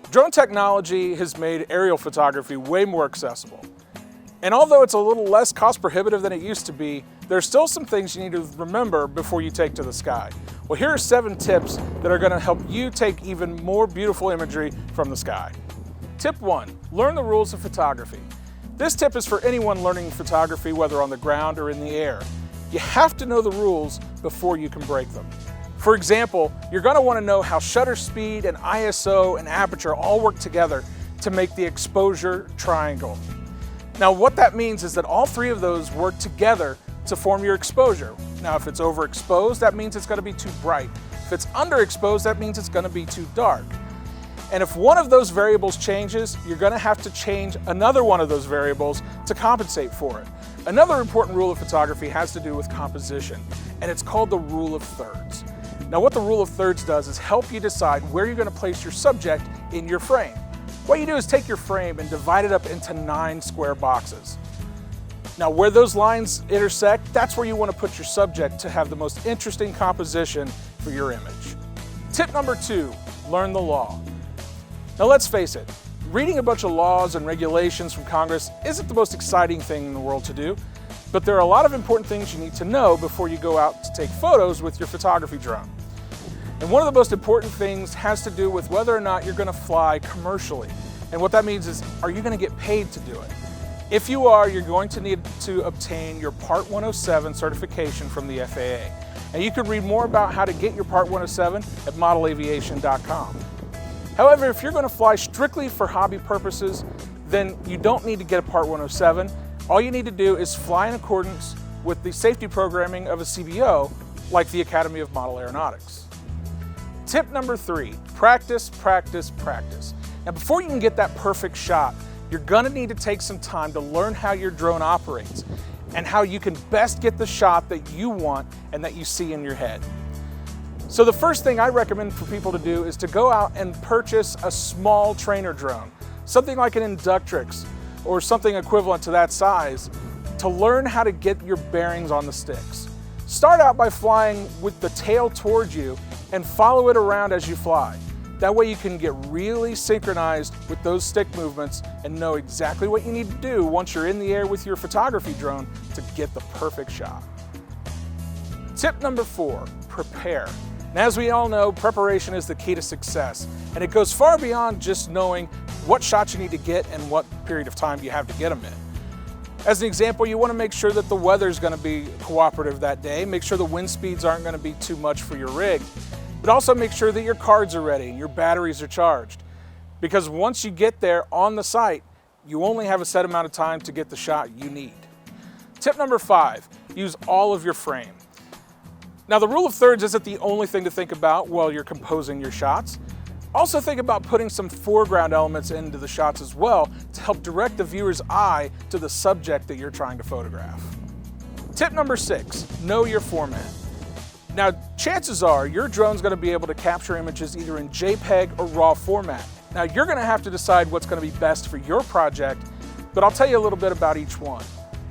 Drone technology has made aerial photography way more accessible. And although it's a little less cost prohibitive than it used to be, there's still some things you need to remember before you take to the sky. Well, here are 7 tips that are going to help you take even more beautiful imagery from the sky. Tip 1, learn the rules of photography. This tip is for anyone learning photography, whether on the ground or in the air. You have to know the rules before you can break them. For example, you're going to want to know how shutter speed and ISO and aperture all work together to make the exposure triangle. Now what that means is that all 3 of those work together to form your exposure. Now if it's overexposed, that means it's going to be too bright. If it's underexposed, that means it's going to be too dark. And if one of those variables changes, you're going to have to change another one of those variables to compensate for it. Another important rule of photography has to do with composition, and it's called the rule of thirds. Now what the rule of thirds does is help you decide where you're going to place your subject in your frame. What you do is take your frame and divide it up into 9 square boxes. Now where those lines intersect, that's where you want to put your subject to have the most interesting composition for your image. Tip number 2, learn the law. Now let's face it, reading a bunch of laws and regulations from Congress isn't the most exciting thing in the world to do, but there are a lot of important things you need to know before you go out to take photos with your photography drone. And one of the most important things has to do with whether or not you're going to fly commercially. And what that means is, are you going to get paid to do it? If you are, you're going to need to obtain your Part 107 certification from the FAA. And you can read more about how to get your Part 107 at modelaviation.com. However, if you're going to fly strictly for hobby purposes, then you don't need to get a Part 107. All you need to do is fly in accordance with the safety programming of a CBO, like the Academy of Model Aeronautics. Tip number 3, practice, practice, practice. Now before you can get that perfect shot, you're gonna need to take some time to learn how your drone operates and how you can best get the shot that you want and that you see in your head. So the first thing I recommend for people to do is to go out and purchase a small trainer drone, something like an Inductrix or something equivalent to that size, to learn how to get your bearings on the sticks. Start out by flying with the tail towards you and follow it around as you fly. That way you can get really synchronized with those stick movements and know exactly what you need to do once you're in the air with your photography drone to get the perfect shot. Tip number 4, prepare. And as we all know, preparation is the key to success, and it goes far beyond just knowing what shots you need to get and what period of time you have to get them in. As an example, you want to make sure that the weather's going to be cooperative that day, make sure the wind speeds aren't going to be too much for your rig, but also make sure that your cards are ready and your batteries are charged. Because once you get there on the site, you only have a set amount of time to get the shot you need. Tip number 5, use all of your frame. Now the rule of thirds isn't the only thing to think about while you're composing your shots. Also think about putting some foreground elements into the shots as well to help direct the viewer's eye to the subject that you're trying to photograph. Tip number 6, know your format. Now chances are your drone's going to be able to capture images either in JPEG or RAW format. Now you're going to have to decide what's going to be best for your project, but I'll tell you a little bit about each one.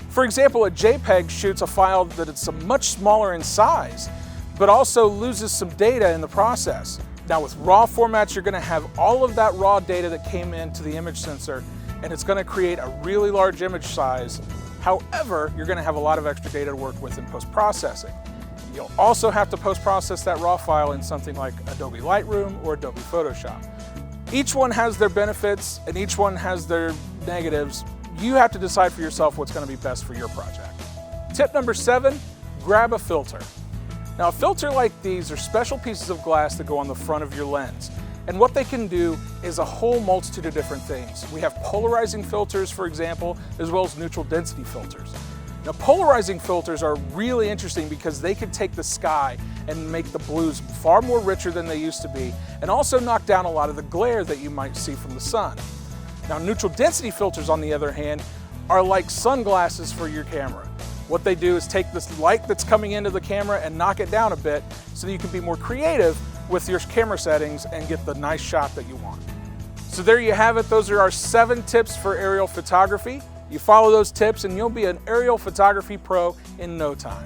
For example, a JPEG shoots a file that it's much smaller in size, but also loses some data in the process. Now with RAW formats, you're going to have all of that raw data that came into the image sensor, and it's going to create a really large image size. However, you're going to have a lot of extra data to work with in post-processing. You'll also have to post-process that raw file in something like Adobe Lightroom or Adobe Photoshop. Each one has their benefits and each one has their negatives. You have to decide for yourself what's going to be best for your project. Tip number 7, grab a filter. Now a filter like these are special pieces of glass that go on the front of your lens. And what they can do is a whole multitude of different things. We have polarizing filters, for example, as well as neutral density filters. Now polarizing filters are really interesting because they can take the sky and make the blues far more richer than they used to be, and also knock down a lot of the glare that you might see from the sun. Now neutral density filters, on the other hand, are like sunglasses for your camera. What they do is take this light that's coming into the camera and knock it down a bit so that you can be more creative with your camera settings and get the nice shot that you want. So there you have it. Those are our 7 tips for aerial photography. You follow those tips and you'll be an aerial photography pro in no time.